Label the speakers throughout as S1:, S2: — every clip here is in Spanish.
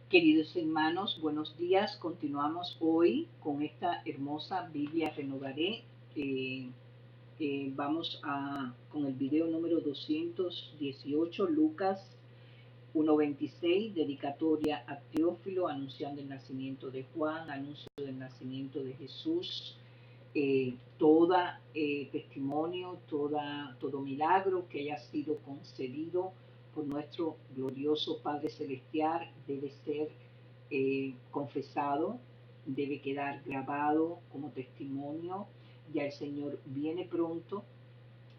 S1: Queridos hermanos, buenos días. Continuamos hoy con esta hermosa Biblia Renovaré. Con el video número 218, Lucas 1:26, dedicatoria a Teófilo, anunciando el nacimiento de Juan, anuncio del nacimiento de Jesús, toda testimonio, todo milagro que haya sido concedido por nuestro glorioso Padre Celestial debe ser confesado, debe quedar grabado como testimonio. Ya el Señor viene pronto,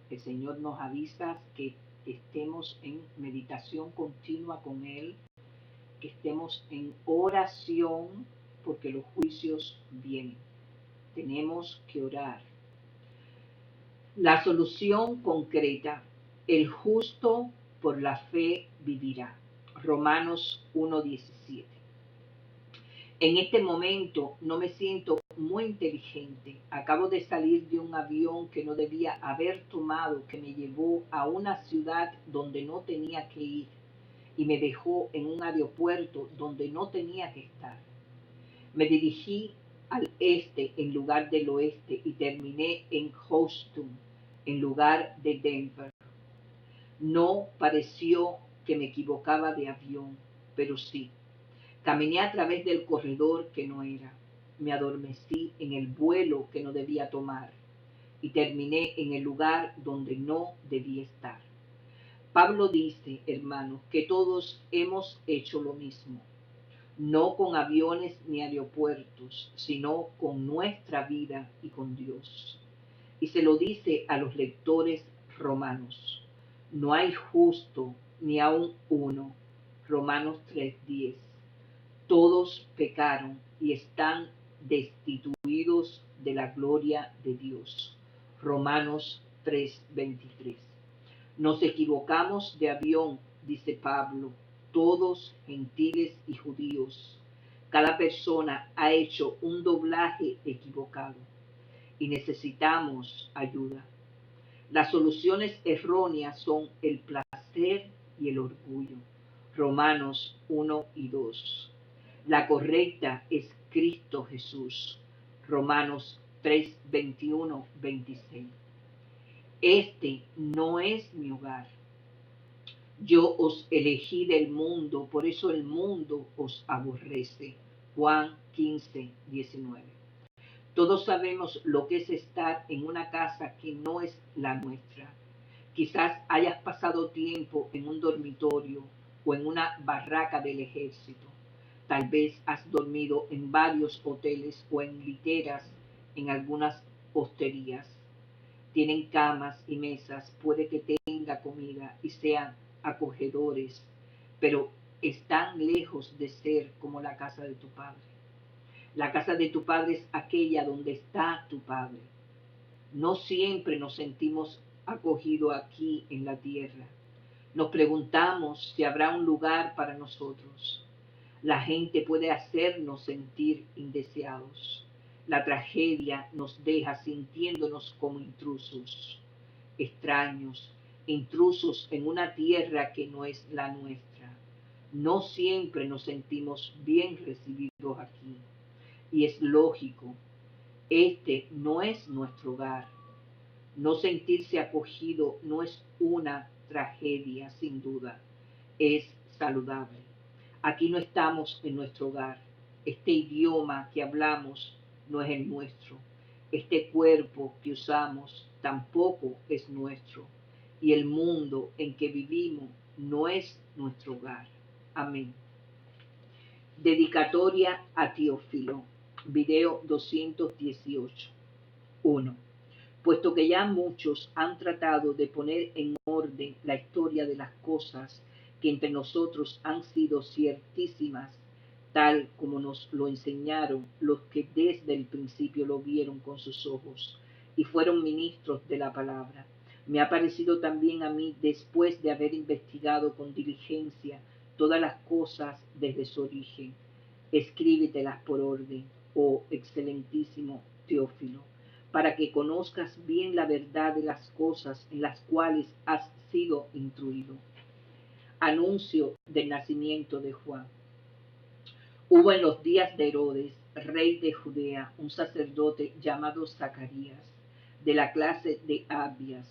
S1: el Señor nos avisa que estemos en meditación continua con Él, que estemos en oración porque los juicios vienen. Tenemos que orar. La solución concreta: el justo por la fe vivirá. Romanos 1:17. En este momento no me siento muy inteligente. Acabo de salir de un avión que no debía haber tomado, que me llevó a una ciudad donde no tenía que ir y me dejó en un aeropuerto donde no tenía que estar. Me dirigí al este en lugar del oeste y terminé en Houston en lugar de Denver. No pareció que me equivocaba de avión, pero sí. Caminé a través del corredor que no era. Me adormecí en el vuelo que no debía tomar y terminé en el lugar donde no debía estar. Pablo dice, hermanos, que todos hemos hecho lo mismo, no con aviones ni aeropuertos, sino con nuestra vida y con Dios. Y se lo dice a los lectores romanos. No hay justo ni aun uno. Romanos 3:10. Todos pecaron y están destituidos de la gloria de Dios. Romanos 3:23. Nos equivocamos de avión, dice Pablo, todos gentiles y judíos. Cada persona ha hecho un doblaje equivocado y necesitamos ayuda. Las soluciones erróneas son el placer y el orgullo. Romanos 1:2. La correcta es Cristo Jesús. Romanos 3:21-26. Este no es mi hogar. Yo os elegí del mundo, por eso el mundo os aborrece. Juan 15:19. Todos sabemos lo que es estar en una casa que no es la nuestra. Quizás hayas pasado tiempo en un dormitorio o en una barraca del ejército. Tal vez has dormido en varios hoteles o en literas en algunas hosterías. Tienen camas y mesas, puede que tenga comida y sean acogedores, pero están lejos de ser como la casa de tu padre. La casa de tu padre es aquella donde está tu padre. No siempre nos sentimos acogidos aquí en la tierra. Nos preguntamos si habrá un lugar para nosotros. La gente puede hacernos sentir indeseados. La tragedia nos deja sintiéndonos como intrusos, extraños, intrusos en una tierra que no es la nuestra. No siempre nos sentimos bien recibidos aquí. Y es lógico, este no es nuestro hogar. No sentirse acogido no es una tragedia, sin duda. Es saludable. Aquí no estamos en nuestro hogar. Este idioma que hablamos no es el nuestro. Este cuerpo que usamos tampoco es nuestro. Y el mundo en que vivimos no es nuestro hogar. Amén. Dedicatoria a Teófilo. Video 218. 1. Puesto que ya muchos han tratado de poner en orden la historia de las cosas que entre nosotros han sido ciertísimas, tal como nos lo enseñaron los que desde el principio lo vieron con sus ojos y fueron ministros de la palabra. Me ha parecido también a mí, después de haber investigado con diligencia todas las cosas desde su origen, escríbetelas por orden, oh excelentísimo Teófilo, para que conozcas bien la verdad de las cosas en las cuales has sido instruido. Anuncio del nacimiento de Juan. Hubo en los días de Herodes, rey de Judea, un sacerdote llamado Zacarías, de la clase de Abías.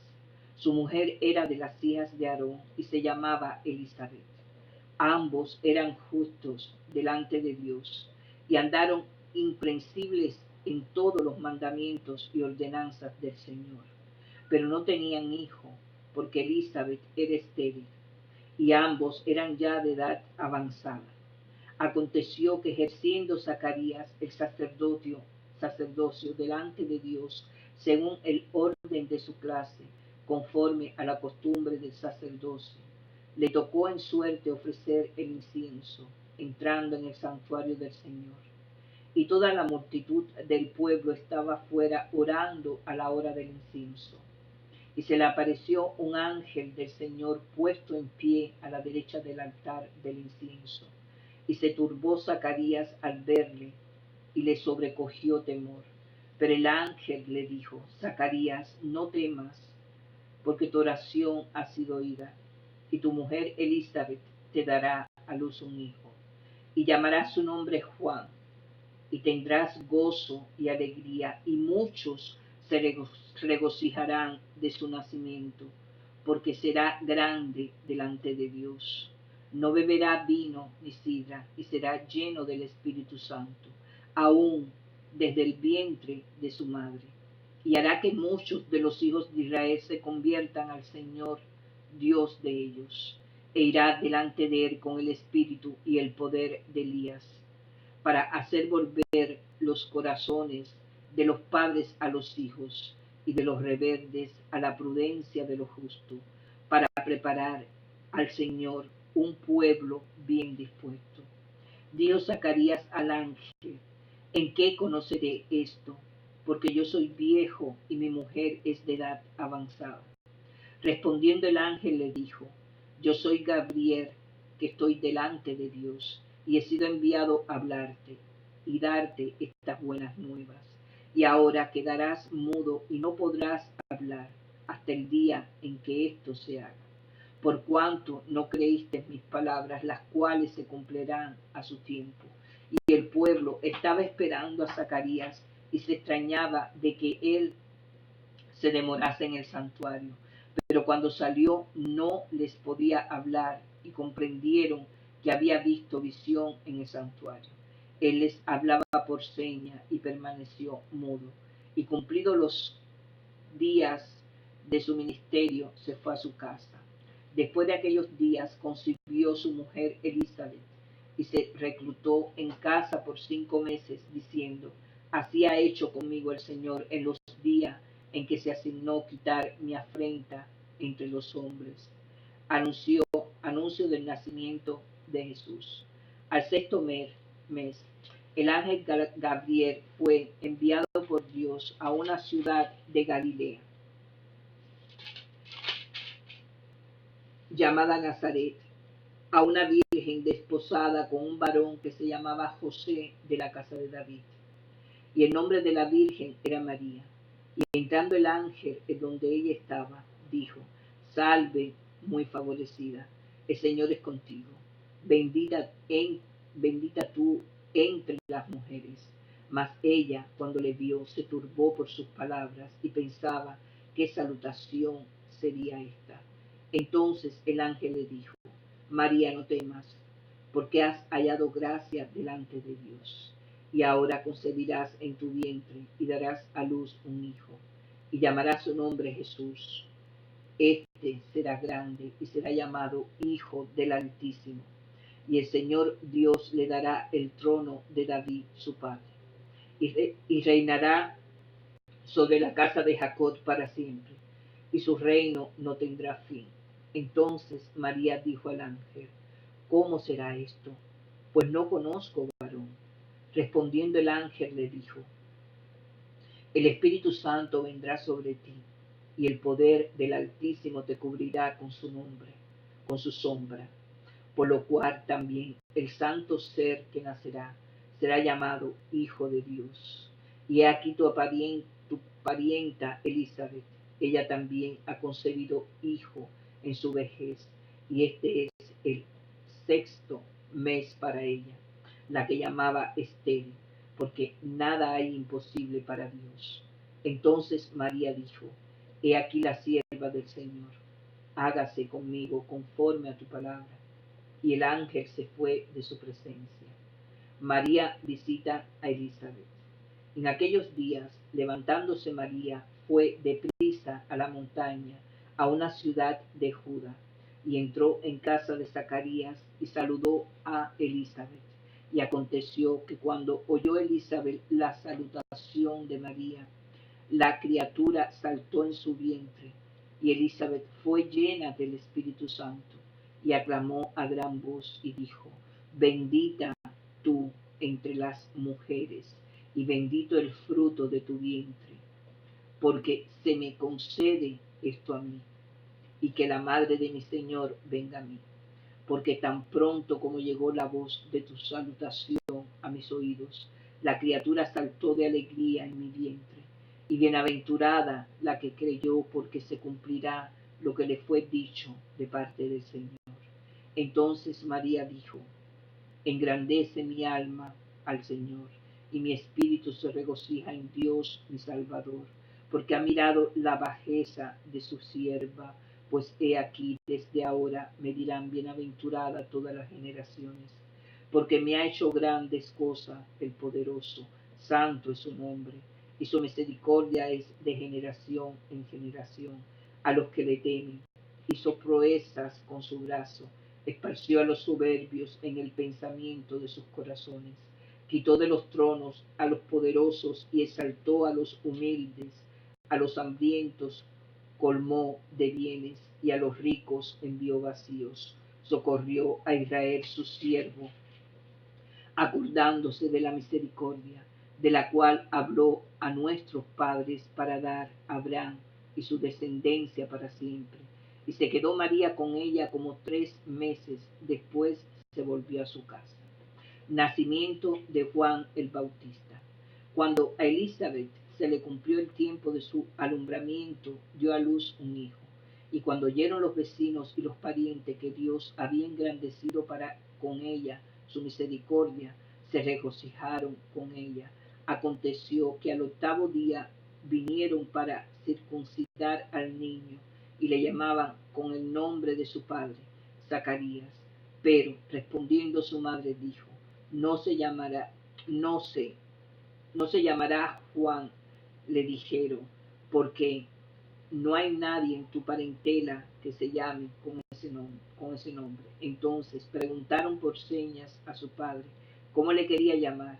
S1: Su mujer era de las hijas de Aarón y se llamaba Elizabeth. Ambos eran justos delante de Dios y andaron imprensibles en todos los mandamientos y ordenanzas del Señor. Pero no tenían hijo, porque Elizabeth era estéril, y ambos eran ya de edad avanzada. Aconteció que ejerciendo Zacarías el sacerdocio delante de Dios, según el orden de su clase, conforme a la costumbre del sacerdocio, le tocó en suerte ofrecer el incienso, entrando en el santuario del Señor. Y toda la multitud del pueblo estaba fuera orando a la hora del incienso. Y se le apareció un ángel del Señor puesto en pie a la derecha del altar del incienso. Y se turbó Zacarías al verle, y le sobrecogió temor. Pero el ángel le dijo: Zacarías, no temas, porque tu oración ha sido oída, y tu mujer Elizabeth te dará a luz un hijo, y llamarás su nombre Juan, y tendrás gozo y alegría, y muchos se regocijarán de su nacimiento, porque será grande delante de Dios. No beberá vino ni sidra, y será lleno del Espíritu Santo, aún desde el vientre de su madre. Y hará que muchos de los hijos de Israel se conviertan al Señor, Dios de ellos, e irá delante de él con el espíritu y el poder de Elías, para hacer volver los corazones de los padres a los hijos y de los rebeldes a la prudencia de lo justo, para preparar al Señor un pueblo bien dispuesto. Dijo Zacarías al ángel: ¿En qué conoceré esto? Porque yo soy viejo y mi mujer es de edad avanzada. Respondiendo el ángel le dijo: Yo soy Gabriel, que estoy delante de Dios, y he sido enviado a hablarte y darte estas buenas nuevas. Y ahora quedarás mudo y no podrás hablar hasta el día en que esto se haga, por cuanto no creíste mis palabras, las cuales se cumplirán a su tiempo. Y el pueblo estaba esperando a Zacarías y se extrañaba de que él se demorase en el santuario. Pero cuando salió no les podía hablar, y comprendieron que había visto visión en el santuario. Él les hablaba por seña y permaneció mudo. Y cumplidos los días de su ministerio, se fue a su casa. Después de aquellos días concibió su mujer Elizabeth y se reclutó en casa por 5 meses, diciendo: Así ha hecho conmigo el Señor en los días en que se asignó quitar mi afrenta entre los hombres. Anuncio del nacimiento de Jesús. Al sexto mes, el ángel Gabriel fue enviado por Dios a una ciudad de Galilea llamada Nazaret, a una virgen desposada con un varón que se llamaba José, de la casa de David. Y el nombre de la virgen era María. Y entrando el ángel en donde ella estaba, dijo: Salve, muy favorecida, el Señor es contigo. Bendita tú entre las mujeres. Mas ella, cuando le vio, se turbó por sus palabras y pensaba qué salutación sería esta. Entonces el ángel le dijo: María, no temas, porque has hallado gracia delante de Dios. Y ahora concebirás en tu vientre y darás a luz un hijo, y llamarás su nombre Jesús. Este será grande y será llamado Hijo del Altísimo. Y el Señor Dios le dará el trono de David, su padre, y reinará sobre la casa de Jacob para siempre, y su reino no tendrá fin. Entonces María dijo al ángel: ¿Cómo será esto? Pues no conozco varón. Respondiendo el ángel le dijo: El Espíritu Santo vendrá sobre ti, y el poder del Altísimo te cubrirá con su sombra. Por lo cual también el santo ser que nacerá será llamado Hijo de Dios. Y he aquí tu parienta Elizabeth, ella también ha concebido hijo en su vejez, y este es el sexto mes para ella, la que llamaba estéril, porque nada hay imposible para Dios. Entonces María dijo, he aquí la sierva del Señor, hágase conmigo conforme a tu palabra. Y el ángel se fue de su presencia. María visita a Elizabeth. En aquellos días, levantándose María, fue deprisa a la montaña, a una ciudad de Judá, y entró en casa de Zacarías y saludó a Elizabeth. Y aconteció que cuando oyó Elizabeth la salutación de María, la criatura saltó en su vientre, y Elizabeth fue llena del Espíritu Santo, y aclamó a gran voz y dijo, bendita tú entre las mujeres, y bendito el fruto de tu vientre, porque se me concede esto a mí, y que la madre de mi Señor venga a mí, porque tan pronto como llegó la voz de tu salutación a mis oídos, la criatura saltó de alegría en mi vientre. Y bienaventurada la que creyó, porque se cumplirá lo que le fue dicho de parte del Señor. Entonces María dijo, engrandece mi alma al Señor, y mi espíritu se regocija en Dios mi Salvador, porque ha mirado la bajeza de su sierva, pues he aquí desde ahora me dirán bienaventurada todas las generaciones, porque me ha hecho grandes cosas el poderoso, santo es su nombre, y su misericordia es de generación en generación a los que le temen. Hizo proezas con su brazo, esparció a los soberbios en el pensamiento de sus corazones, quitó de los tronos a los poderosos y exaltó a los humildes, a los hambrientos colmó de bienes y a los ricos envió vacíos. Socorrió a Israel su siervo, acordándose de la misericordia, de la cual habló a nuestros padres para dar a Abraham y su descendencia para siempre. Y se quedó María con ella como 3 meses, después se volvió a su casa. Nacimiento de Juan el Bautista. Cuando a Elizabeth se le cumplió el tiempo de su alumbramiento, dio a luz un hijo. Y cuando oyeron los vecinos y los parientes que Dios había engrandecido para con ella su misericordia, se regocijaron con ella. Aconteció que al 8º día vinieron para circuncidar al niño y le llamaban con el nombre de su padre, Zacarías. Pero respondiendo su madre dijo, no se llamará, no sé, no se llamará Juan, le dijeron, porque no hay nadie en tu parentela que se llame con ese nombre. Entonces preguntaron por señas a su padre cómo le quería llamar,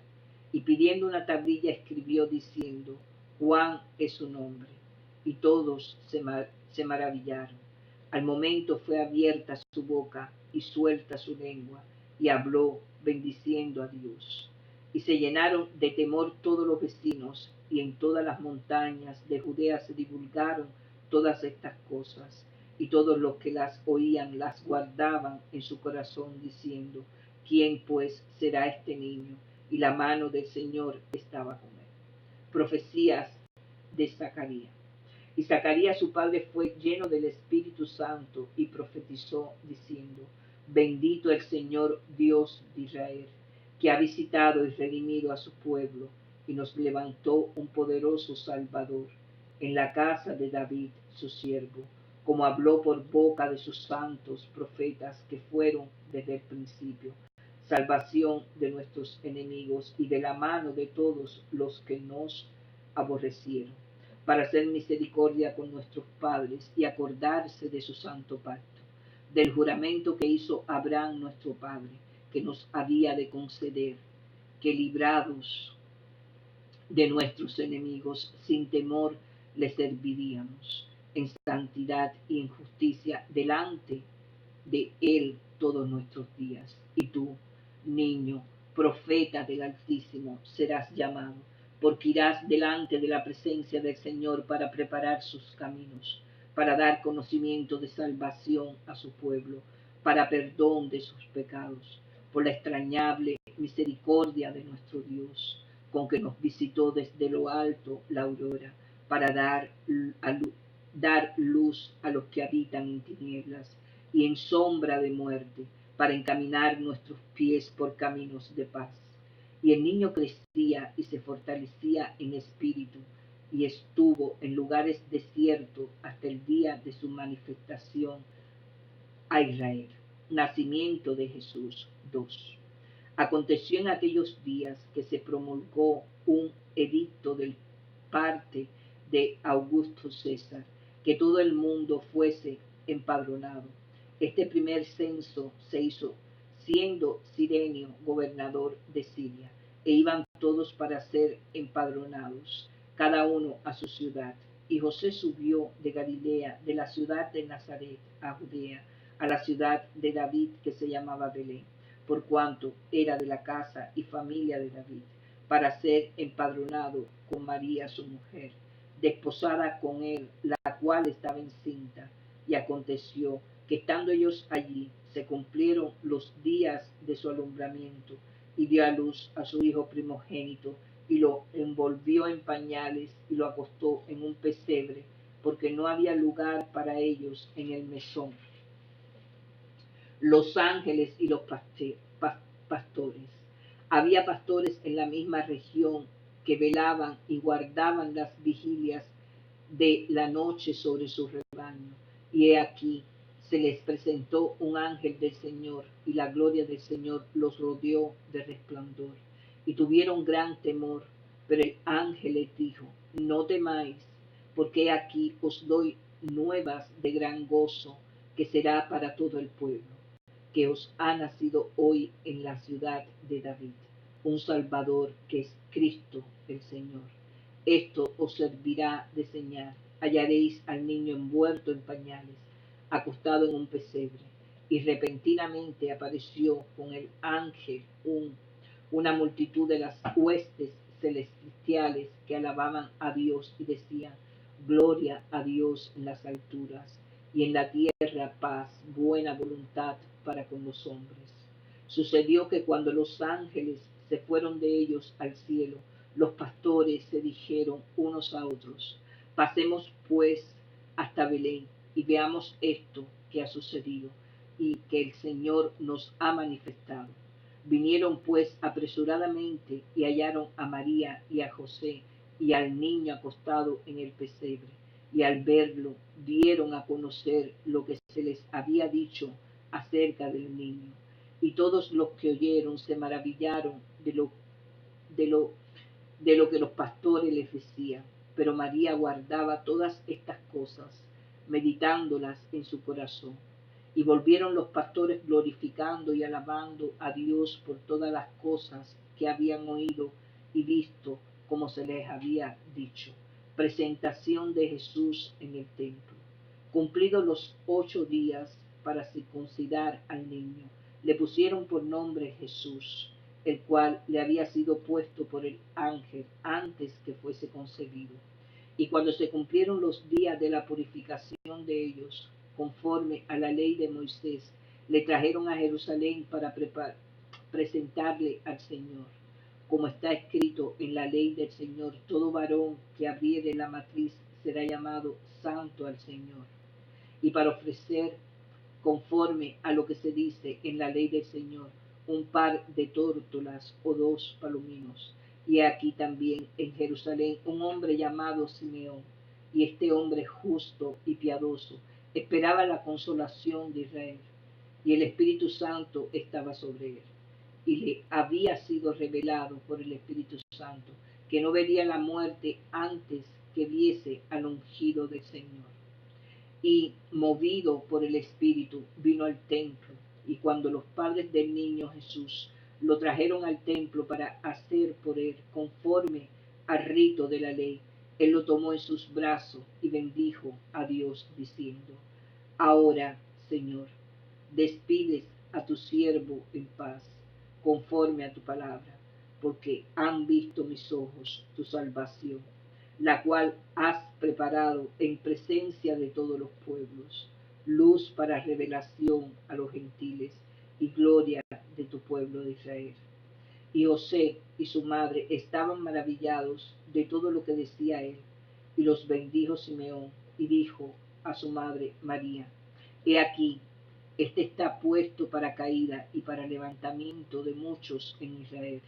S1: y pidiendo una tablilla escribió diciendo, Juan es su nombre. Y todos se maravillaron. Al momento fue abierta su boca y suelta su lengua, y habló bendiciendo a Dios. Y se llenaron de temor todos los vecinos, y en todas las montañas de Judea se divulgaron todas estas cosas, y todos los que las oían las guardaban en su corazón, diciendo, ¿quién pues será este niño? Y la mano del Señor estaba con él. Profecías de Zacarías. Y Zacarías su padre fue lleno del Espíritu Santo y profetizó diciendo, bendito el Señor Dios de Israel, que ha visitado y redimido a su pueblo y nos levantó un poderoso Salvador en la casa de David su siervo, como habló por boca de sus santos profetas que fueron desde el principio, salvación de nuestros enemigos y de la mano de todos los que nos aborrecieron, para hacer misericordia con nuestros padres y acordarse de su santo pacto, del juramento que hizo Abraham nuestro padre, que nos había de conceder, que librados de nuestros enemigos, sin temor le serviríamos en santidad y en justicia delante de él todos nuestros días. Y tú, niño, profeta del Altísimo, serás llamado, porque irás delante de la presencia del Señor para preparar sus caminos, para dar conocimiento de salvación a su pueblo, para perdón de sus pecados, por la extrañable misericordia de nuestro Dios, con que nos visitó desde lo alto la aurora, para dar luz a los que habitan en tinieblas y en sombra de muerte, para encaminar nuestros pies por caminos de paz. Y el niño crecía y se fortalecía en espíritu, y estuvo en lugares desiertos hasta el día de su manifestación a Israel. Nacimiento de Jesús 2. Aconteció en aquellos días que se promulgó un edicto del parte de Augusto César, que todo el mundo fuese empadronado. Este primer censo se hizo siendo Cirenio gobernador de Siria, e iban todos para ser empadronados, cada uno a su ciudad. Y José subió de Galilea, de la ciudad de Nazaret, a Judea, a la ciudad de David, que se llamaba Belén, por cuanto era de la casa y familia de David, para ser empadronado con María su mujer, desposada con él, la cual estaba encinta. Y aconteció que estando ellos allí, se cumplieron los días de su alumbramiento, y dio a luz a su hijo primogénito, y lo envolvió en pañales, y lo acostó en un pesebre, porque no había lugar para ellos en el mesón. Los ángeles y los pastores. Había pastores en la misma región que velaban y guardaban las vigilias de la noche sobre su rebaño. Y he aquí, se les presentó un ángel del Señor, y la gloria del Señor los rodeó de resplandor. Y tuvieron gran temor, pero el ángel les dijo: no temáis, porque he aquí os doy nuevas de gran gozo, que será para todo el pueblo, que os ha nacido hoy en la ciudad de David un Salvador, que es Cristo el Señor. Esto os servirá de señal: hallaréis al niño envuelto en pañales, acostado en un pesebre. Y repentinamente apareció con el ángel una multitud de las huestes celestiales que alababan a Dios y decían: gloria a Dios en las alturas, y en la tierra paz, buena voluntad para con los hombres. Sucedió que cuando los ángeles se fueron de ellos al cielo, los pastores se dijeron unos a otros: pasemos pues hasta Belén y veamos esto que ha sucedido y que el Señor nos ha manifestado. Vinieron pues apresuradamente y hallaron a María y a José y al niño acostado en el pesebre. Y al verlo dieron a conocer lo que se les había dicho acerca del niño. Y todos los que oyeron se maravillaron de lo, de lo que los pastores les decían. Pero María guardaba todas estas cosas, meditándolas en su corazón. Y volvieron los pastores glorificando y alabando a Dios por todas las cosas que habían oído y visto, como se les había dicho. Presentación de Jesús en el templo. Cumplidos los 8 días para circuncidar al niño, le pusieron por nombre Jesús, el cual le había sido puesto por el ángel antes que fuese concebido. Y cuando se cumplieron los días de la purificación de ellos, conforme a la ley de Moisés, le trajeron a Jerusalén para presentarle al Señor. Como está escrito en la ley del Señor: todo varón que abriere la matriz será llamado santo al Señor. Y para ofrecer, conforme a lo que se dice en la ley del Señor, un par de tórtolas o 2 palominos. Y aquí también en Jerusalén un hombre llamado Simeón, y este hombre justo y piadoso esperaba la consolación de Israel, y el Espíritu Santo estaba sobre él. Y le había sido revelado por el Espíritu Santo que no vería la muerte antes que viese al ungido del Señor. Y movido por el Espíritu vino al templo. Y cuando los padres del niño Jesús lo trajeron al templo para hacer por él conforme al rito de la ley, él lo tomó en sus brazos y bendijo a Dios diciendo: ahora, Señor, despides a tu siervo en paz, conforme a tu palabra, porque han visto mis ojos tu salvación, la cual has preparado en presencia de todos los pueblos, luz para revelación a los gentiles y gloria de tu pueblo de Israel. Y José y su madre estaban maravillados de todo lo que decía él, y los bendijo Simeón, y dijo a su madre María: he aquí, Este está puesto para caída y para levantamiento de muchos en Israel,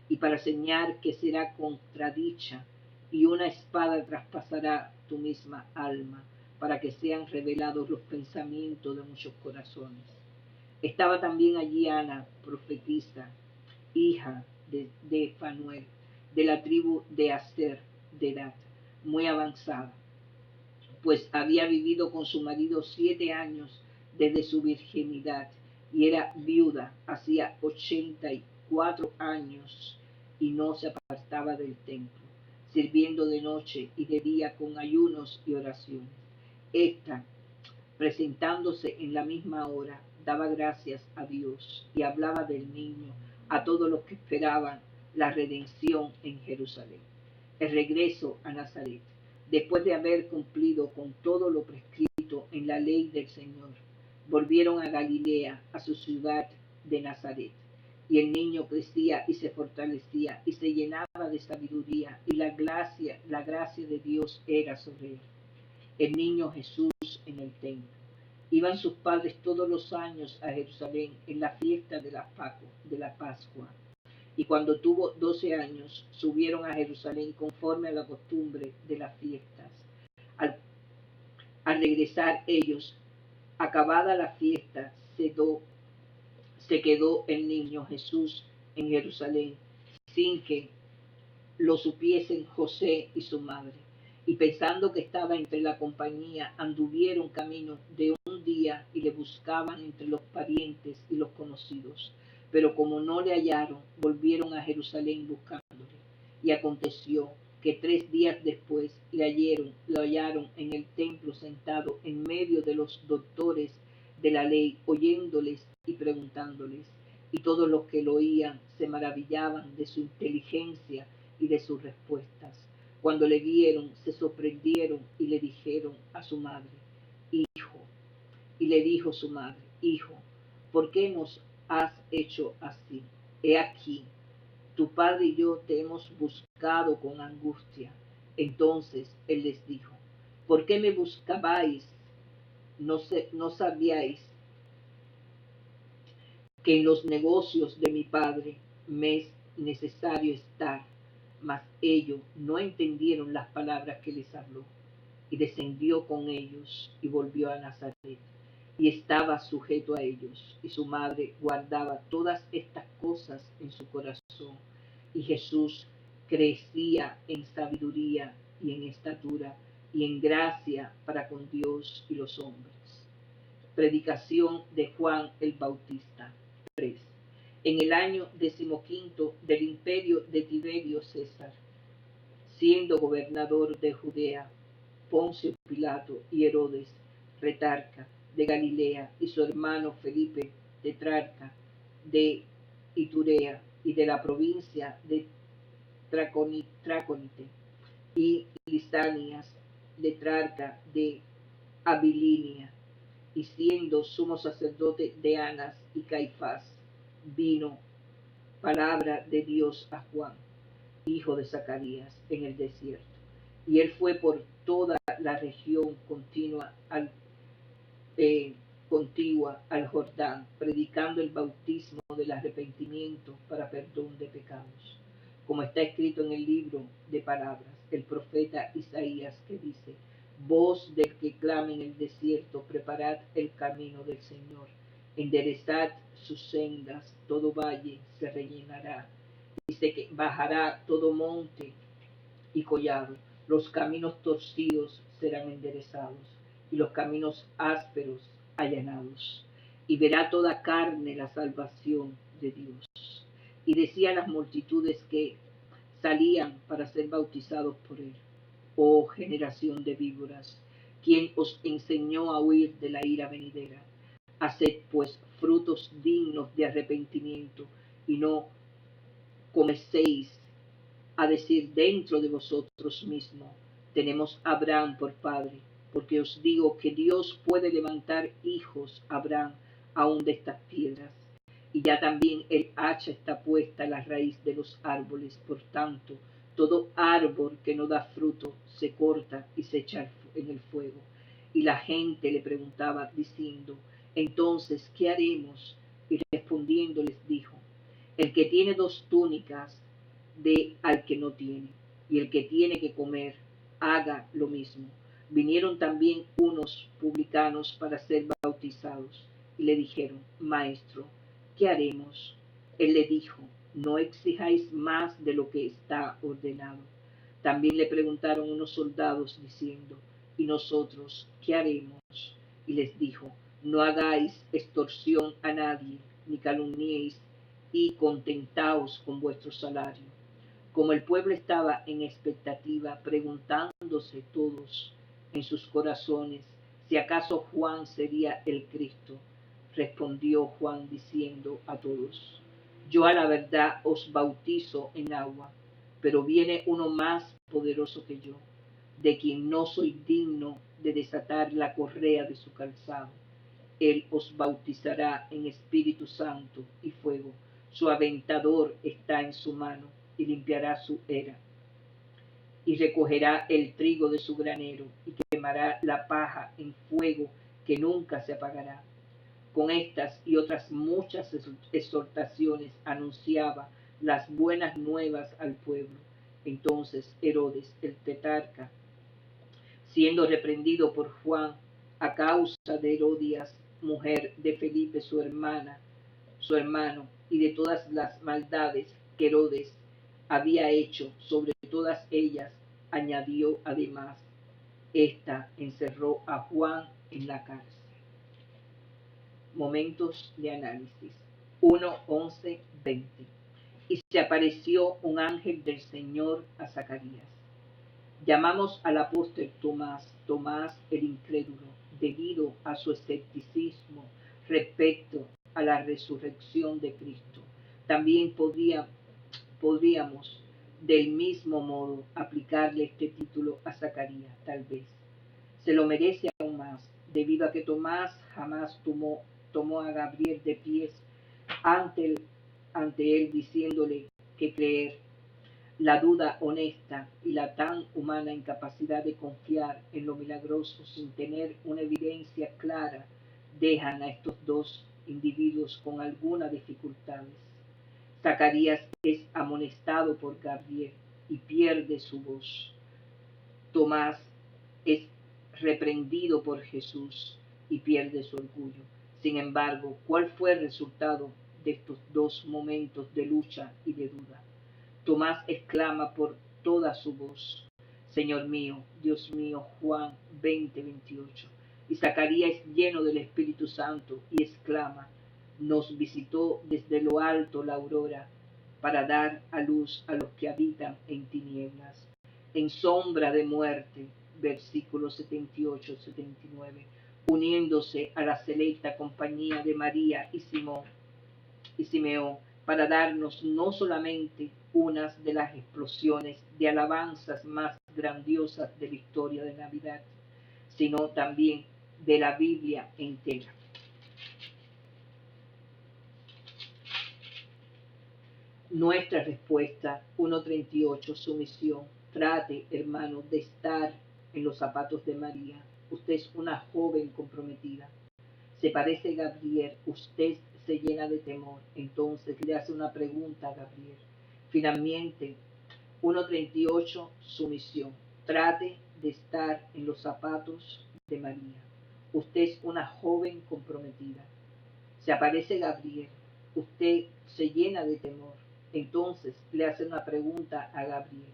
S1: y para señal que será contradicha, y una espada traspasará tu misma alma, para que sean revelados los pensamientos de muchos corazones. Estaba también allí Ana, profetisa, hija de Fanuel, de la tribu de Aser, de edad muy avanzada, pues había vivido con su marido 7 años desde su virginidad, y era viuda hacía 84 años, y no se apartaba del templo, sirviendo de noche y de día con ayunos y oraciones. Esta, presentándose en la misma hora, daba gracias a Dios y hablaba del niño a todos los que esperaban la redención en Jerusalén. El regreso a Nazaret, después de haber cumplido con todo lo prescrito en la ley del Señor, volvieron a Galilea, a su ciudad de Nazaret. Y el niño crecía y se fortalecía y se llenaba de sabiduría, y la gracia de Dios era sobre él. El niño Jesús en el templo. Iban sus padres todos los años a Jerusalén en la fiesta de la Pascua. Y cuando tuvo 12 años, subieron a Jerusalén conforme a la costumbre de las fiestas. Al regresar ellos, acabada la fiesta, se quedó el niño Jesús en Jerusalén, sin que lo supiesen José y su madre. Y pensando que estaba entre la compañía, anduvieron camino de un día y le buscaban entre los parientes y los conocidos. Pero como no le hallaron, volvieron a Jerusalén buscándole. Y aconteció que 3 días después lo hallaron en el templo sentado en medio de los doctores de la ley, oyéndoles y preguntándoles. Y todos los que lo oían se maravillaban de su inteligencia y de sus respuestas. Cuando le vieron, se sorprendieron y le dijeron a su madre, hijo, y le dijo su madre, hijo, ¿por qué nos has hecho así? He aquí, tu padre y yo te hemos buscado con angustia. Entonces él les dijo, ¿por qué me buscabais? ¿No sabíais que en los negocios de mi padre me es necesario estar? Mas ellos no entendieron las palabras que les habló. Y descendió con ellos y volvió a Nazaret. Y estaba sujeto a ellos. Y su madre guardaba todas estas cosas en su corazón. Y Jesús crecía en sabiduría y en estatura y en gracia para con Dios y los hombres. Predicación de Juan el Bautista. 3. En el año 15 del imperio de Tiberio César, siendo gobernador de Judea, Poncio Pilato y Herodes, retarca de Galilea, y su hermano Felipe, tetrarca de Iturea y de la provincia de Traconite, y Lisanias, tetrarca de Abilinia, y siendo sumo sacerdote de Anas y Caifás, vino palabra de Dios a Juan, hijo de Zacarías, en el desierto. Y él fue por toda la región contigua al Jordán, predicando el bautismo del arrepentimiento para perdón de pecados, como está escrito en el libro de palabras, el profeta Isaías, que dice, voz del que clama en el desierto, preparad el camino del Señor, enderezad sus sendas, todo valle se rellenará, y se bajará todo monte y collado, los caminos torcidos serán enderezados, y los caminos ásperos allanados, y verá toda carne la salvación de Dios. Y decía a las multitudes que salían para ser bautizados por él, oh generación de víboras, ¿quién os enseñó a huir de la ira venidera? Haced pues frutos dignos de arrepentimiento, y no comencéis a decir dentro de vosotros mismos, tenemos a Abraham por padre, porque os digo que Dios puede levantar hijos a Abraham aún de estas piedras. Y ya también el hacha está puesta a la raíz de los árboles, por tanto, todo árbol que no da fruto se corta y se echa en el fuego. Y la gente le preguntaba diciendo, Entonces, ¿qué haremos? Y respondiendo les dijo, el que tiene 2 túnicas, dé al que no tiene, y el que tiene que comer, haga lo mismo. Vinieron también unos publicanos para ser bautizados, y le dijeron, Maestro, ¿qué haremos? Él le dijo, no exijáis más de lo que está ordenado. También le preguntaron unos soldados diciendo, ¿y nosotros qué haremos? Y les dijo, no hagáis extorsión a nadie, ni calumniéis, y contentaos con vuestro salario. Como el pueblo estaba en expectativa, preguntándose todos en sus corazones si acaso Juan sería el Cristo, respondió Juan diciendo a todos, yo a la verdad os bautizo en agua, pero viene uno más poderoso que yo, de quien no soy digno de desatar la correa de su calzado. Él os bautizará en Espíritu Santo y fuego. Su aventador está en su mano y limpiará su era. Y recogerá el trigo de su granero y quemará la paja en fuego que nunca se apagará. Con estas y otras muchas exhortaciones anunciaba las buenas nuevas al pueblo. Entonces Herodes, el tetrarca, siendo reprendido por Juan a causa de Herodías, mujer de Felipe su hermano, y de todas las maldades que Herodes había hecho sobre todas ellas, añadió además, esta encerró a Juan en la cárcel. Momentos de análisis. 1, 11, 20. Y se apareció un ángel del Señor a Zacarías. Llamamos al apóstol Tomás el incrédulo, debido a su escepticismo respecto a la resurrección de Cristo. También podríamos del mismo modo aplicarle este título a Zacarías, tal vez. Se lo merece aún más, debido a que Tomás jamás tomó a Gabriel de pies ante él diciéndole que creer. La duda honesta y la tan humana incapacidad de confiar en lo milagroso sin tener una evidencia clara dejan a estos dos individuos con algunas dificultades. Zacarías es amonestado por Gabriel y pierde su voz. Tomás es reprendido por Jesús y pierde su orgullo. Sin embargo, ¿cuál fue el resultado de estos dos momentos de lucha y de duda? Tomás exclama por toda su voz, Señor mío, Dios mío, Juan 20:28. Y Zacarías es lleno del Espíritu Santo y exclama, nos visitó desde lo alto la aurora para dar a luz a los que habitan en tinieblas, en sombra de muerte, versículos 78-79, uniéndose a la selecta compañía de María y Simeón para darnos no solamente unas de las explosiones de alabanzas más grandiosas de la historia de Navidad, sino también de la Biblia entera. Nuestra respuesta, 1:38, sumisión. Trate, hermano, de estar en los zapatos de María. Usted es una joven comprometida. Se parece a Gabriel, usted se llena de temor. Entonces le hace una pregunta a Gabriel. Finalmente, 1:38, sumisión. Trate de estar en los zapatos de María. Usted es una joven comprometida. Se aparece Gabriel. Usted se llena de temor. Entonces le hace una pregunta a Gabriel.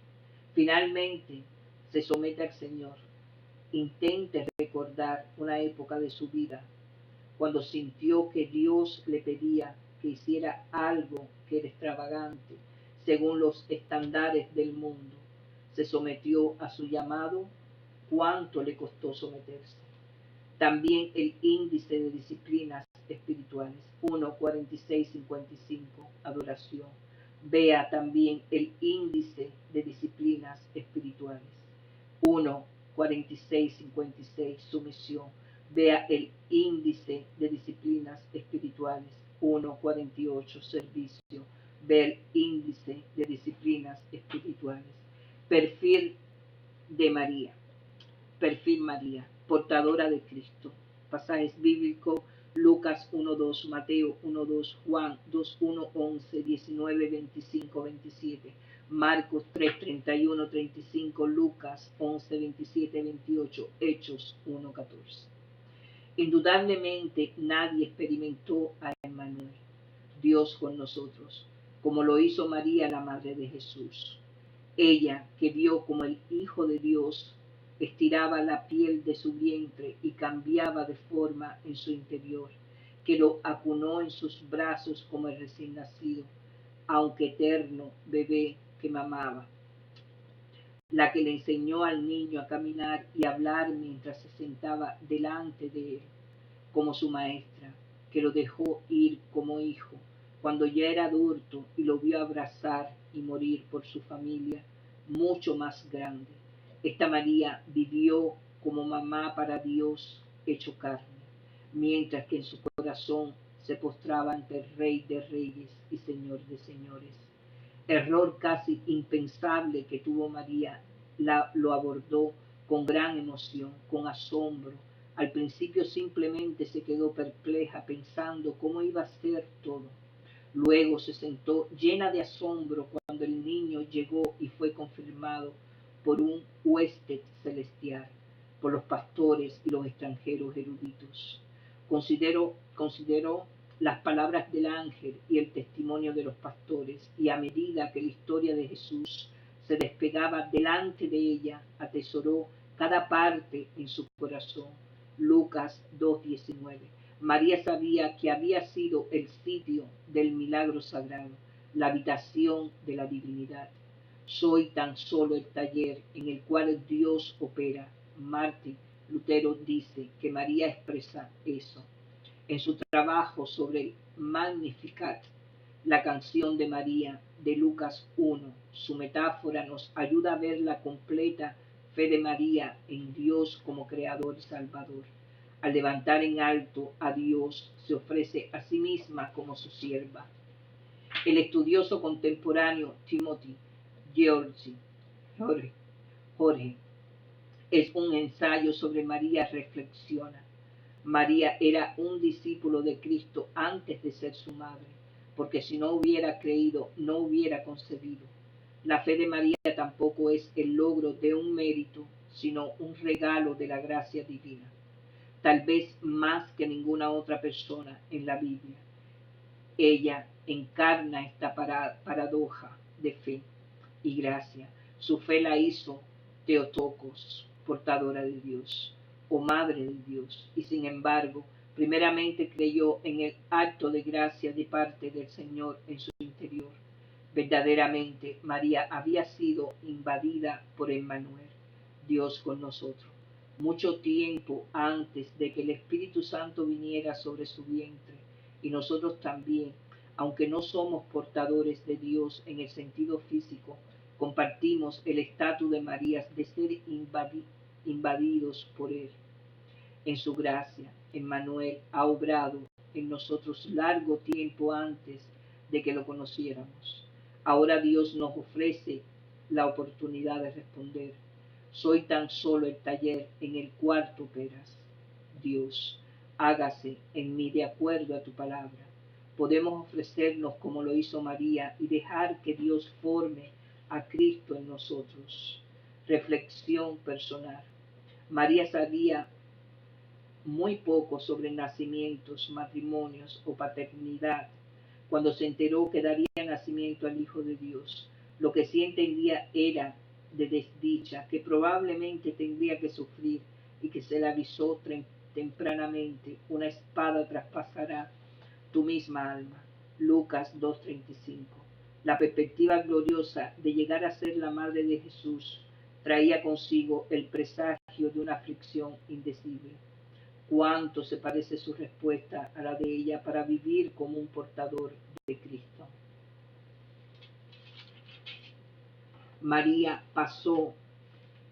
S1: Finalmente se somete al Señor. Intente recordar una época de su vida cuando sintió que Dios le pedía que hiciera algo que era extravagante, según los estándares del mundo. Se sometió a su llamado. ¿Cuánto le costó someterse? También el índice de disciplinas espirituales, 1:46-55, adoración. Vea también el índice de disciplinas espirituales, 1:46-56, sumisión. Vea el índice de disciplinas espirituales, 1:48, servicio. Vea el índice de disciplinas espirituales. Perfil de María. Perfil María, portadora de Cristo. Pasajes bíblicos, Lucas 1:2, Mateo 1:2, Juan 2:1, 11, 19, 25, 27, Marcos 3:31, 35, Lucas 11, 27, 28, Hechos 1:14. Indudablemente nadie experimentó a Emmanuel, Dios con nosotros, como lo hizo María, la Madre de Jesús. Ella, que vio como el Hijo de Dios estiraba la piel de su vientre y cambiaba de forma en su interior, que lo acunó en sus brazos como el recién nacido, aunque eterno bebé que mamaba. La que le enseñó al niño a caminar y hablar mientras se sentaba delante de él, como su maestra, que lo dejó ir como hijo, cuando ya era adulto y lo vio abrazar y morir por su familia, mucho más grande. Esta María vivió como mamá para Dios hecho carne, mientras que en su corazón se postraba ante el Rey de Reyes y Señor de Señores. Error casi impensable que tuvo María, lo abordó con gran emoción, con asombro. Al principio simplemente se quedó perpleja pensando cómo iba a ser todo. Luego se sentó llena de asombro cuando el niño llegó y fue confirmado por un huésped celestial, por los pastores y los extranjeros eruditos. Consideró las palabras del ángel y el testimonio de los pastores, y a medida que la historia de Jesús se despegaba delante de ella, atesoró cada parte en su corazón. Lucas 2:19. María sabía que había sido el sitio del milagro sagrado, la habitación de la divinidad. Soy tan solo el taller en el cual Dios opera. Martín Lutero dice que María expresa eso. En su trabajo sobre el Magnificat, la canción de María de Lucas 1, su metáfora nos ayuda a ver la completa fe de María en Dios como Creador y Salvador. Al levantar en alto a Dios, se ofrece a sí misma como su sierva. El estudioso contemporáneo Timothy Jorge es un ensayo sobre María reflexiona. María era un discípulo de Cristo antes de ser su madre, porque si no hubiera creído, no hubiera concebido. La fe de María tampoco es el logro de un mérito, sino un regalo de la gracia divina. Tal vez más que ninguna otra persona en la Biblia, ella encarna esta paradoja de fe y gracia. Su fe la hizo Teotocos, portadora de Dios, o madre de Dios, y sin embargo, primeramente creyó en el acto de gracia de parte del Señor en su interior. Verdaderamente, María había sido invadida por Emmanuel, Dios con nosotros, mucho tiempo antes de que el Espíritu Santo viniera sobre su vientre, y nosotros también, aunque no somos portadores de Dios en el sentido físico, compartimos el estatus de María de ser invadidos por Él. En su gracia, Emmanuel ha obrado en nosotros largo tiempo antes de que lo conociéramos. Ahora Dios nos ofrece la oportunidad de responder. Soy tan solo el taller en el cual tú operas. Dios, hágase en mí de acuerdo a tu palabra. Podemos ofrecernos como lo hizo María y dejar que Dios forme a Cristo en nosotros. Reflexión personal. María sabía muy poco sobre nacimientos, matrimonios o paternidad cuando se enteró que daría nacimiento al Hijo de Dios. Lo que sí entendía era de desdicha, que probablemente tendría que sufrir y que se le avisó tempranamente, una espada traspasará tu misma alma. Lucas 2:35. La perspectiva gloriosa de llegar a ser la madre de Jesús traía consigo el presagio de una aflicción indecible. Cuánto se parece su respuesta a la de ella para vivir como un portador de Cristo. María pasó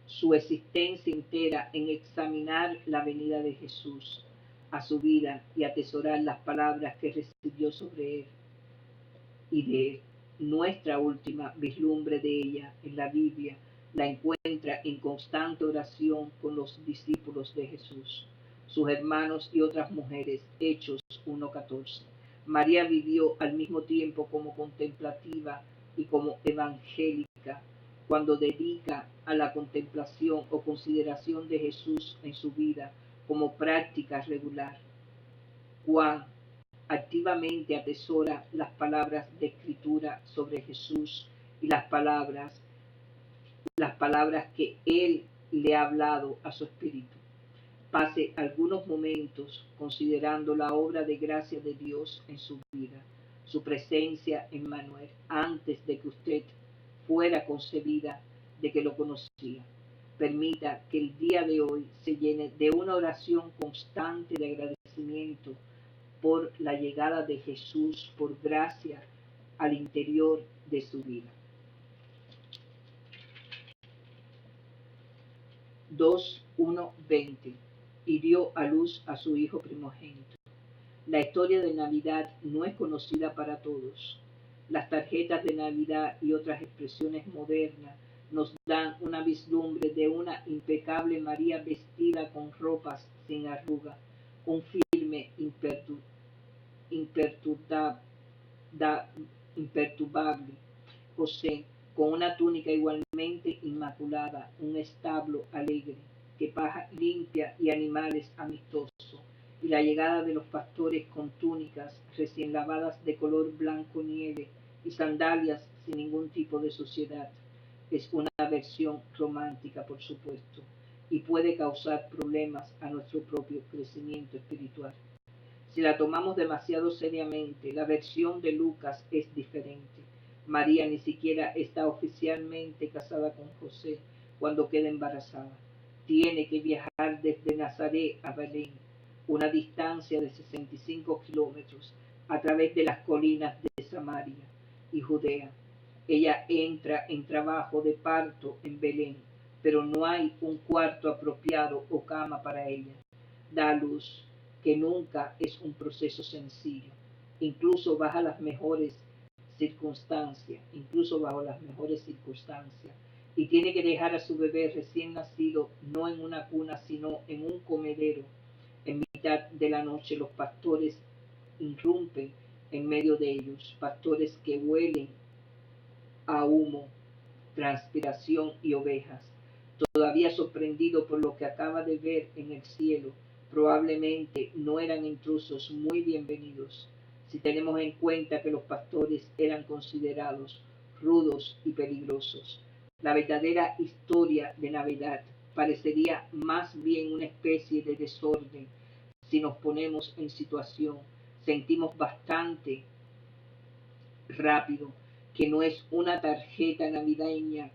S1: su existencia entera en examinar la venida de Jesús a su vida y atesorar las palabras que recibió sobre él y de él. Nuestra última vislumbre de ella en la Biblia la encuentra en constante oración con los discípulos de Jesús. sus hermanos y otras mujeres. Hechos 1:14. María vivió al mismo tiempo como contemplativa y como evangélica cuando dedica a la contemplación o consideración de Jesús en su vida como práctica regular. Juan activamente atesora las palabras de escritura sobre Jesús y las palabras que Él le ha hablado a su espíritu. Pase algunos momentos considerando la obra de gracia de Dios en su vida, su presencia en Manuel, antes de que usted fuera concebida, de que lo conocía. Permita que el día de hoy se llene de una oración constante de agradecimiento por la llegada de Jesús por gracia al interior de su vida. 2:1:20. Y dio a luz a su hijo primogénito. La historia de Navidad no es conocida para todos. Las tarjetas de Navidad y otras expresiones modernas nos dan una vislumbre de una impecable María vestida con ropas sin arruga, un firme imperturbable José, con una túnica igualmente inmaculada, un establo alegre, que paja limpia y animales amistosos, y la llegada de los pastores con túnicas recién lavadas de color blanco nieve y sandalias sin ningún tipo de suciedad. Es una versión romántica, por supuesto, y puede causar problemas a nuestro propio crecimiento espiritual. Si la tomamos demasiado seriamente, la versión de Lucas es diferente. María ni siquiera está oficialmente casada con José cuando queda embarazada. Tiene que viajar desde Nazaret a Belén, una distancia de 65 kilómetros, a través de las colinas de Samaria y Judea. Ella entra en trabajo de parto en Belén, pero no hay un cuarto apropiado o cama para ella. Da luz, que nunca es un proceso sencillo, incluso bajo las mejores circunstancias, y tiene que dejar a su bebé recién nacido no en una cuna, sino en un comedero. En mitad de la noche los pastores irrumpen en medio de ellos, pastores que huelen a humo, transpiración y ovejas. Todavía sorprendido por lo que acaba de ver en el cielo, probablemente no eran intrusos muy bienvenidos, si tenemos en cuenta que los pastores eran considerados rudos y peligrosos. La verdadera historia de Navidad parecería más bien una especie de desorden. Si nos ponemos en situación, sentimos bastante rápido que no es una tarjeta navideña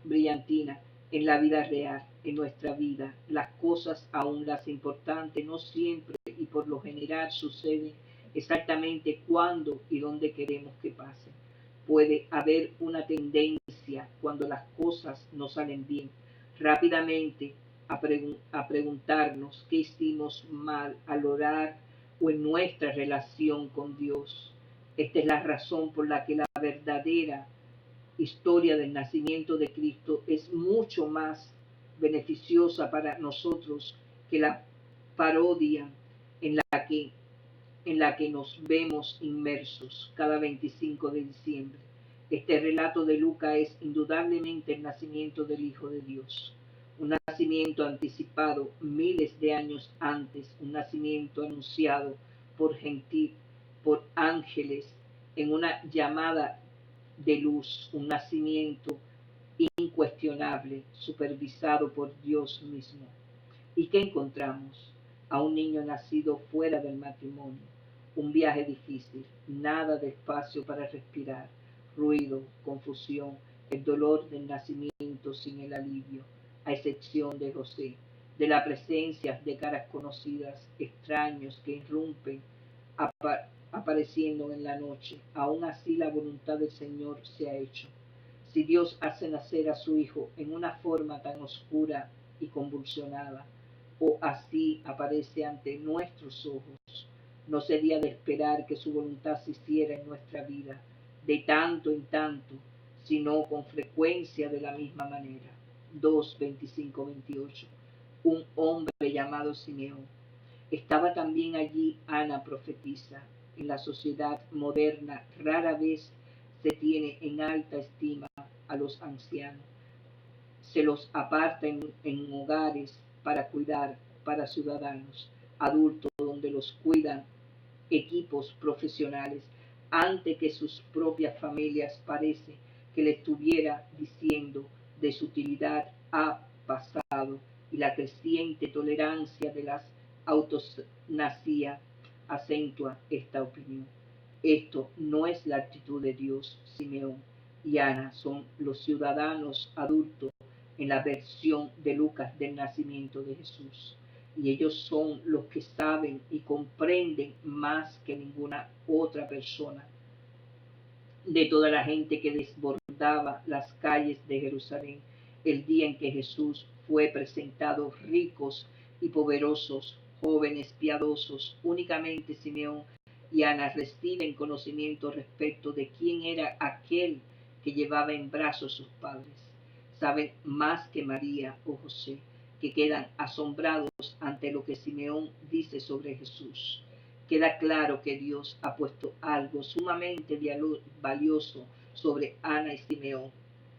S1: brillantina en la vida real, en nuestra vida. Las cosas, aun las importantes, no siempre y por lo general suceden exactamente cuando y dónde queremos que pasen. Puede haber una tendencia cuando las cosas no salen bien, rápidamente a preguntarnos qué hicimos mal al orar o en nuestra relación con Dios. Esta es la razón por la que la verdadera historia del nacimiento de Cristo es mucho más beneficiosa para nosotros que la parodia en la que nos vemos inmersos cada 25 de diciembre. Este relato de Lucas es indudablemente el nacimiento del Hijo de Dios, un nacimiento anticipado miles de años antes, un nacimiento anunciado por ángeles en una llamada de luz, un nacimiento incuestionable, supervisado por Dios mismo. ¿Y qué encontramos? A un niño nacido fuera del matrimonio, un viaje difícil, nada de espacio para respirar, ruido, confusión, el dolor del nacimiento sin el alivio, a excepción de José, de la presencia de caras conocidas, extraños que irrumpen apareciendo en la noche. Aún así la voluntad del Señor se ha hecho. Si Dios hace nacer a su Hijo en una forma tan oscura y convulsionada, o así aparece ante nuestros ojos, no sería de esperar que su voluntad se hiciera en nuestra vida de tanto en tanto, sino con frecuencia de la misma manera. 2, 25, 28. Un hombre llamado Simeón. Estaba también allí Ana profetisa. En la sociedad moderna rara vez se tiene en alta estima a los ancianos. Se los aparta en hogares para cuidar para ciudadanos adultos donde los cuidan equipos profesionales antes que sus propias familias. Parece que le estuviera diciendo de su utilidad ha pasado, y la creciente tolerancia de las autonasía acentúa esta opinión. Esto no es la actitud de Dios. Simeón y Ana son los ciudadanos adultos en la versión de Lucas del nacimiento de Jesús. Y ellos son los que saben y comprenden más que ninguna otra persona de toda la gente que desbordaba las calles de Jerusalén el día en que Jesús fue presentado. Ricos y poderosos, jóvenes piadosos, únicamente Simeón y Ana reciben conocimiento respecto de quién era aquel que llevaba en brazos sus padres. Saben más que María o José, que quedan asombrados ante lo que Simeón dice sobre Jesús. Queda claro que Dios ha puesto algo sumamente valioso sobre Ana y Simeón,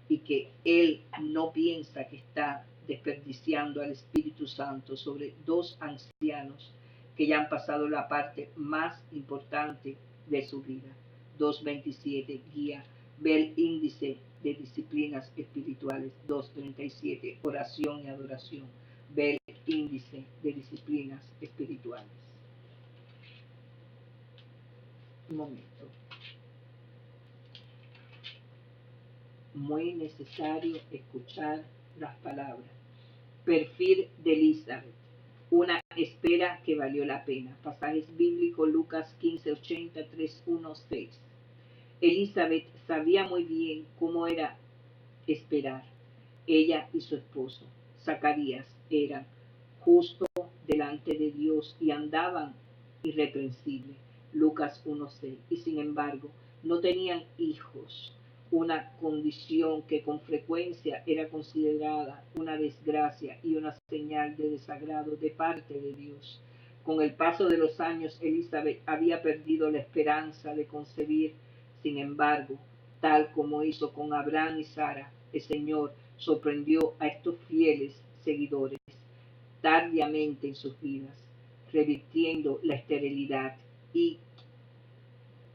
S1: y que Él no piensa que está desperdiciando al Espíritu Santo sobre dos ancianos que ya han pasado la parte más importante de su vida. 2.27 guía, ve el índice de disciplinas espirituales. 2.37 oración y adoración, ve el índice de disciplinas espirituales. Un momento. Muy necesario escuchar las palabras. Perfil de Elizabeth. Una espera que valió la pena. Pasajes bíblicos Lucas 15:80, 3:1-6. Elizabeth sabía muy bien cómo era esperar. Ella y su esposo, Zacarías, eran justos delante de Dios y andaban irreprensibles. Lucas 1:6. Y sin embargo, no tenían hijos, una condición que con frecuencia era considerada una desgracia y una señal de desagrado de parte de Dios. Con el paso de los años, Elizabeth había perdido la esperanza de concebir. Sin embargo, tal como hizo con Abraham y Sara, el Señor sorprendió a estos fieles seguidores tardíamente en sus vidas, revirtiendo la esterilidad y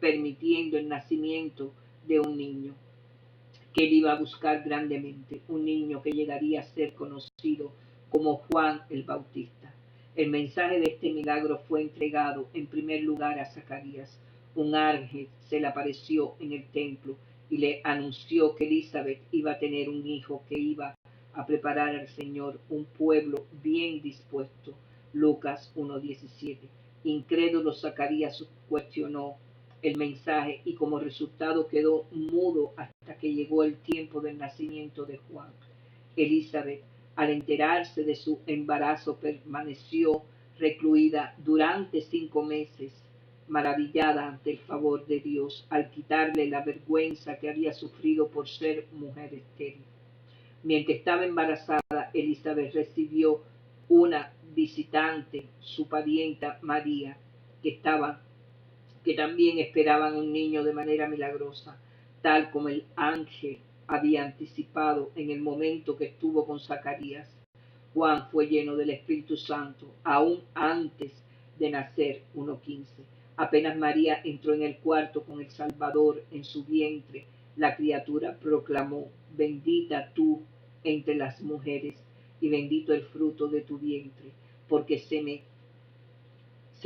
S1: permitiendo el nacimiento de un niño que él iba a buscar grandemente, un niño que llegaría a ser conocido como Juan el Bautista. El mensaje de este milagro fue entregado en primer lugar a Zacarías. Un ángel se le apareció en el templo y le anunció que Elizabeth iba a tener un hijo que iba a preparar al Señor un pueblo bien dispuesto. Lucas 1:17. Incrédulo, Zacarías cuestionó el mensaje y como resultado quedó mudo hasta que llegó el tiempo del nacimiento de Juan. Elizabeth, al enterarse de su embarazo, permaneció recluida durante 5 meses, maravillada ante el favor de Dios al quitarle la vergüenza que había sufrido por ser mujer estéril. Mientras estaba embarazada, Elizabeth recibió una visitante, su parienta María, que también esperaban un niño de manera milagrosa, tal como el ángel había anticipado en el momento que estuvo con Zacarías. Juan fue lleno del Espíritu Santo aún antes de nacer. 1:15. Apenas María entró en el cuarto con el Salvador en su vientre, la criatura proclamó: bendita tú entre las mujeres y bendito el fruto de tu vientre, porque se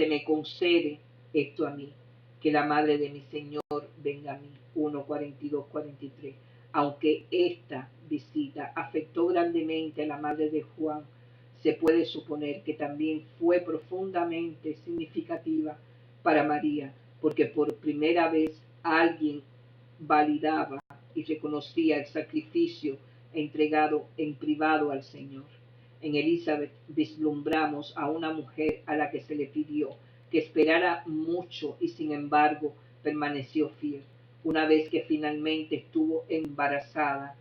S1: me concede esto a mí, que la madre de mi Señor venga a mí. 1:42-43. Aunque esta visita afectó grandemente a la madre de Juan, se puede suponer que también fue profundamente significativa para María, porque por primera vez alguien validaba y reconocía el sacrificio entregado en privado al Señor. En Elizabeth vislumbramos a una mujer a la que se le pidió que esperara mucho y sin embargo permaneció fiel. Una vez que finalmente estuvo embarazada,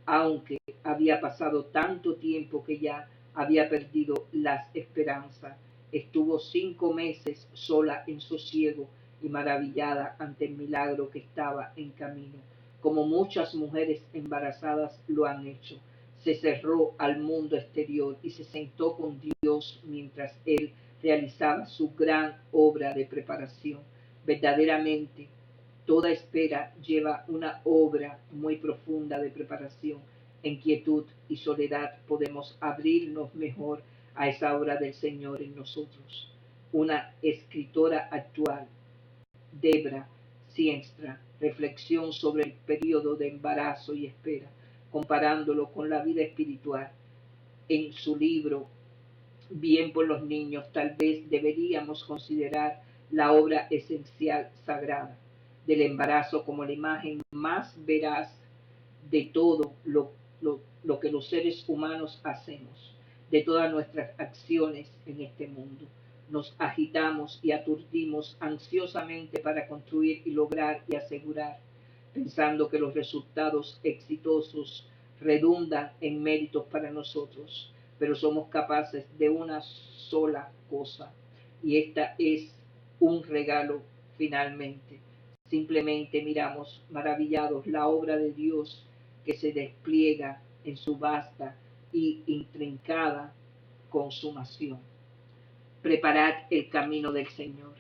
S1: aunque había pasado tanto tiempo que ya había perdido las esperanzas. Estuvo 5 meses sola en sosiego y maravillada ante el milagro que estaba en camino, como muchas mujeres embarazadas lo han hecho. Se cerró al mundo exterior y se sentó con Dios mientras Él realizaba su gran obra de preparación. Verdaderamente, toda espera lleva una obra muy profunda de preparación. En quietud y soledad podemos abrirnos mejor a esa obra del Señor en nosotros. Una escritora actual, Debra Sienstra, reflexión sobre el periodo de embarazo y espera, comparándolo con la vida espiritual. En su libro Bien por los niños, tal vez deberíamos considerar la obra esencial sagrada del embarazo como la imagen más veraz de todo lo que los seres humanos hacemos, de todas nuestras acciones en este mundo. Nos agitamos y aturdimos ansiosamente para construir y lograr y asegurar, pensando que los resultados exitosos redundan en méritos para nosotros, pero somos capaces de una sola cosa, y esta es un regalo finalmente. Simplemente miramos maravillados la obra de Dios que se despliega en su vasta y intrincada consumación. Preparad el camino del Señor.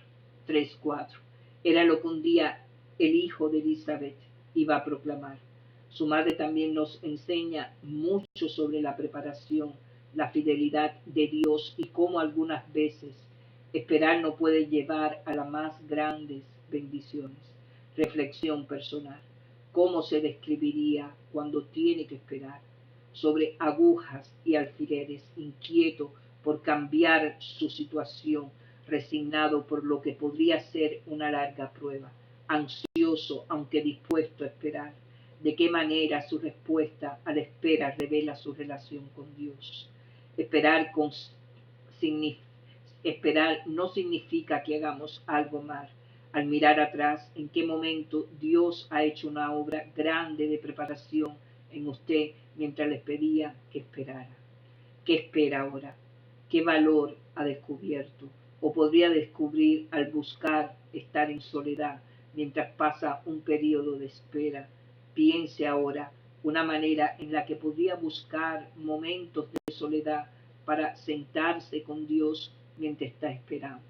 S1: 3:4. Era lo que un día el hijo de Elizabeth iba a proclamar. Su madre también nos enseña mucho sobre la preparación, la fidelidad de Dios y cómo algunas veces esperar no puede llevar a las más grandes bendiciones. Reflexión personal. ¿Cómo se describiría cuando tiene que esperar? Sobre agujas y alfileres, inquieto por cambiar su situación, resignado por lo que podría ser una larga prueba, ansioso aunque dispuesto a esperar. ¿De qué manera su respuesta a la espera revela su relación con Dios? Esperar, esperar no significa que hagamos algo mal. Al mirar atrás, en qué momento Dios ha hecho una obra grande de preparación en usted mientras les pedía que esperara. ¿Qué espera ahora? ¿Qué valor ha descubierto? ¿O podría descubrir al buscar estar en soledad mientras pasa un periodo de espera? Piense ahora una manera en la que podría buscar momentos de soledad para sentarse con Dios mientras está esperando.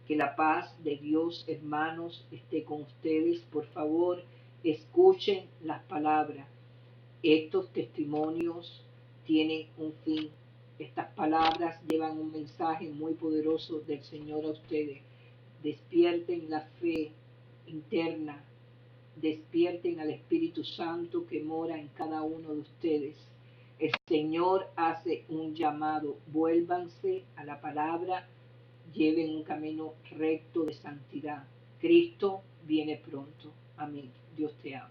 S1: Que la paz de Dios, hermanos, esté con ustedes. Por favor, escuchen las palabras. Estos testimonios tienen un fin. Estas palabras llevan un mensaje muy poderoso del Señor a ustedes. Despierten la fe interna, despierten al Espíritu Santo que mora en cada uno de ustedes. El Señor hace un llamado, vuélvanse a la palabra, lleven un camino recto de santidad. Cristo viene pronto. Amén. Dios te ama.